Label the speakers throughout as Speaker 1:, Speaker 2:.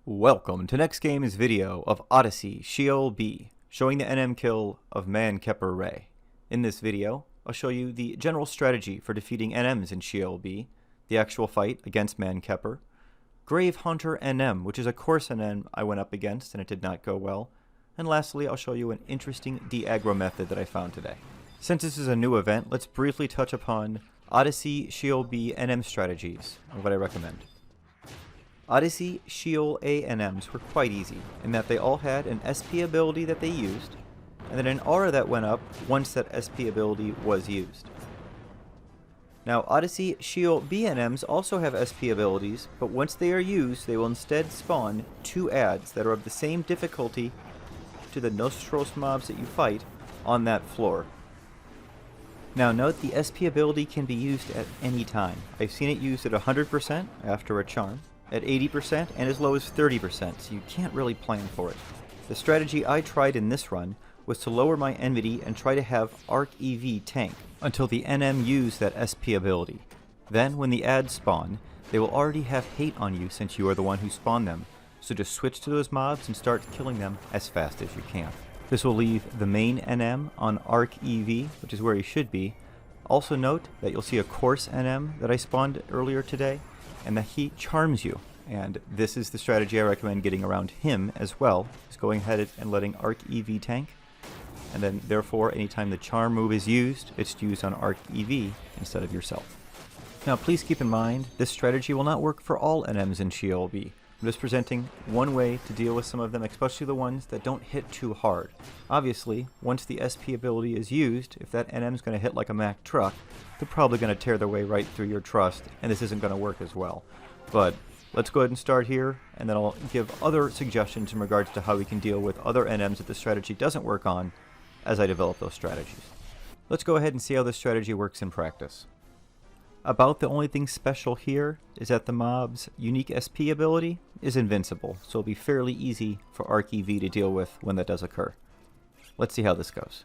Speaker 1: Welcome to NEXTGames video of Odyssey Sheol B, showing the NM kill of Man-kheper-re. In this video, I'll show you the general strategy for defeating NMs in Sheol B, the actual fight against Man-kheper, Grave Hunter NM, which is a course NM I went up against and it did not go well, and lastly I'll show you an interesting deaggro method that I found today. Since this is a new event, let's briefly touch upon Odyssey Sheol B NM strategies and what I recommend. Odyssey Sheol A NMs were quite easy, in that they all had an SP ability that they used, and then an aura that went up once that SP ability was used. Now Odyssey Sheol B NMs also have SP abilities, but once they are used, they will instead spawn two adds that are of the same difficulty to the Nostros mobs that you fight on that floor. Now note the SP ability can be used at any time. I've seen it used at 100% after a charm, at 80% and as low as 30%, so you can't really plan for it. The strategy I tried in this run was to lower my enmity and try to have Arc EV tank until the NM used that SP ability. Then when the adds spawn, they will already have hate on you since you are the one who spawned them, so just switch to those mobs and start killing them as fast as you can. This will leave the main NM on Arc EV, which is where he should be. Also note that you'll see a course NM that I spawned earlier today, and that he charms you, and this is the strategy I recommend getting around him as well, is going ahead and letting Arc EV tank, and then therefore anytime the charm move is used, it's used on Arc EV instead of yourself. Now please keep in mind, this strategy will not work for all NMs in Sheol B. I'm just presenting one way to deal with some of them, especially the ones that don't hit too hard. Obviously, once the SP ability is used, if that NM is going to hit like a Mack truck, they're probably going to tear their way right through your trust, and this isn't going to work as well. But let's go ahead and start here, and then I'll give other suggestions in regards to how we can deal with other NMs that the strategy doesn't work on as I develop those strategies. Let's go ahead and see how this strategy works in practice. About the only thing special here is that the mob's unique SP ability is invincible, so it'll be fairly easy for Arc EV to deal with when that does occur. Let's see how this goes.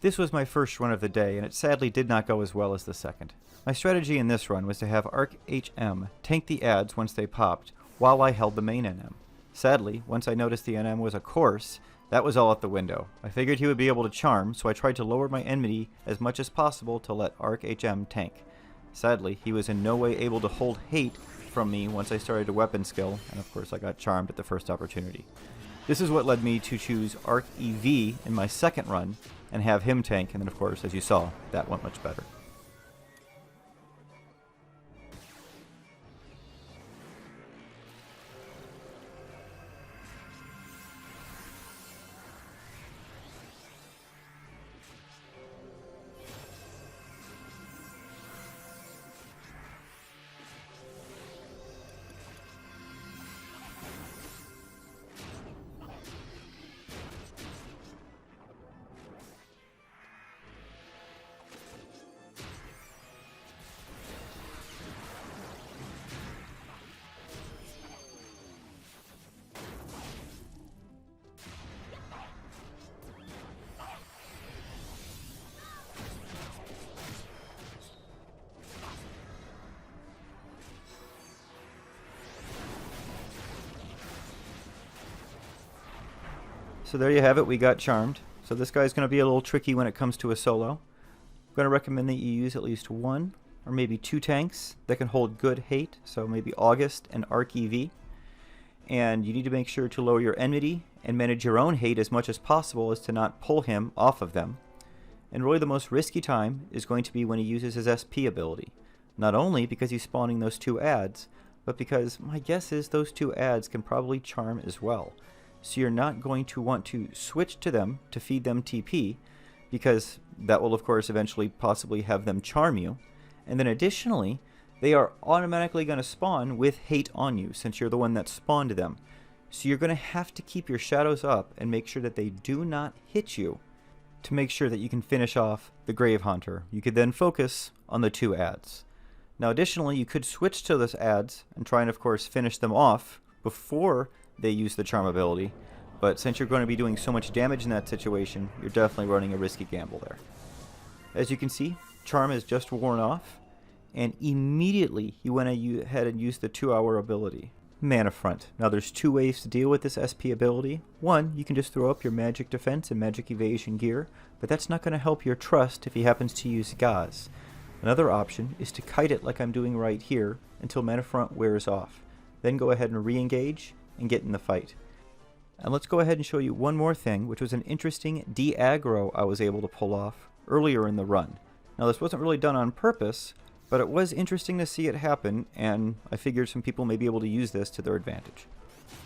Speaker 1: This was my first run of the day, and it sadly did not go as well as the second. My strategy in this run was to have ArcHM tank the adds once they popped, while I held the main NM. Sadly, once I noticed the NM was a course, that was all out the window. I figured he would be able to charm, so I tried to lower my enmity as much as possible to let ArcHM tank. Sadly, he was in no way able to hold hate from me once I started to weapon skill, and of course I got charmed at the first opportunity. This is what led me to choose ArcEV in my second run, and have him tank, and then of course, as you saw, that went much better. So there you have it, we got charmed. So this guy's going to be a little tricky when it comes to a solo. I'm going to recommend that you use at least one or maybe two tanks that can hold good hate, so maybe August and ArcEV. And you need to make sure to lower your enmity and manage your own hate as much as possible as to not pull him off of them. And really the most risky time is going to be when he uses his SP ability. Not only because he's spawning those two adds, but because my guess is those two adds can probably charm as well. So you're not going to want to switch to them to feed them TP, because that will of course eventually possibly have them charm you. And then additionally, they are automatically going to spawn with hate on you since you're the one that spawned them. So you're going to have to keep your shadows up and make sure that they do not hit you to make sure that you can finish off the Grave Haunter. You could then focus on the two adds. Now additionally, you could switch to those adds and try and of course finish them off before they use the charm ability, but since you're going to be doing so much damage in that situation, you're definitely running a risky gamble there. As you can see, charm is just worn off, and immediately he went ahead and used the 2-hour ability, Mana Front. Now there's two ways to deal with this SP ability. One, you can just throw up your magic defense and magic evasion gear, but that's not going to help your trust if he happens to use Gauze. Another option is to kite it like I'm doing right here until Mana Front wears off. Then go ahead and re-engage and get in the fight. And let's go ahead and show you one more thing, which was an interesting deaggro I was able to pull off earlier in the run. Now this wasn't really done on purpose, but it was interesting to see it happen, and I figured some people may be able to use this to their advantage.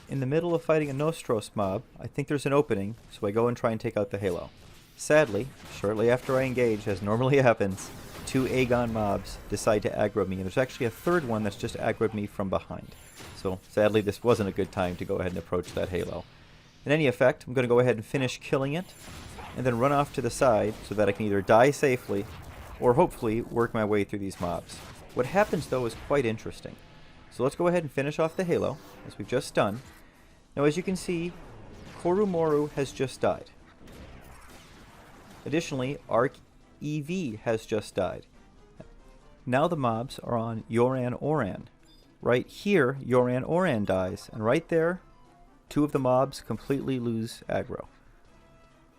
Speaker 1: In the middle of fighting a Nostros mob, I think there's an opening, so I go and try and take out the Halo. Sadly, shortly after I engage, as normally happens, two Aegon mobs decide to aggro me, and there's actually a third one that's just aggroed me from behind. So sadly this wasn't a good time to go ahead and approach that Halo. In any effect, I'm going to go ahead and finish killing it, and then run off to the side so that I can either die safely, or hopefully work my way through these mobs. What happens though is quite interesting. So let's go ahead and finish off the Halo, as we've just done. Now as you can see, Korumoru has just died. Additionally, ArcEV has just died. Now the mobs are on Yoran Oran. Right here, Yoran Oran dies, and right there, two of the mobs completely lose aggro.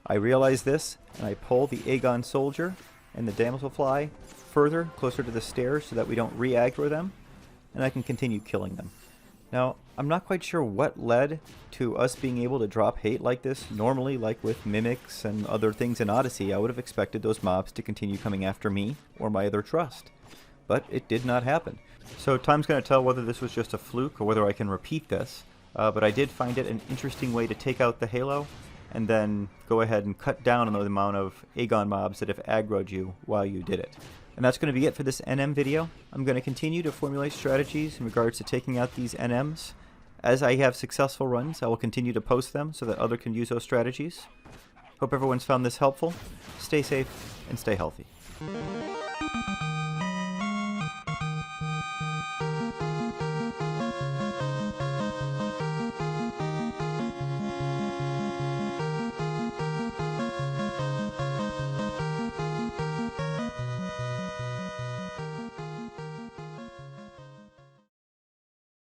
Speaker 1: I realize this, and I pull the Aegon Soldier and the Damselfly further, closer to the stairs, so that we don't re-aggro them, and I can continue killing them. Now, I'm not quite sure what led to us being able to drop hate like this. Normally, like with Mimics and other things in Odyssey, I would have expected those mobs to continue coming after me or my other trust. But it did not happen. So time's going to tell whether this was just a fluke or whether I can repeat this. But I did find it an interesting way to take out the Halo and then go ahead and cut down on the amount of Aegon mobs that have aggroed you while you did it. And that's going to be it for this NM video. I'm going to continue to formulate strategies in regards to taking out these NMs. As I have successful runs, I will continue to post them so that others can use those strategies. Hope everyone's found this helpful. Stay safe and stay healthy.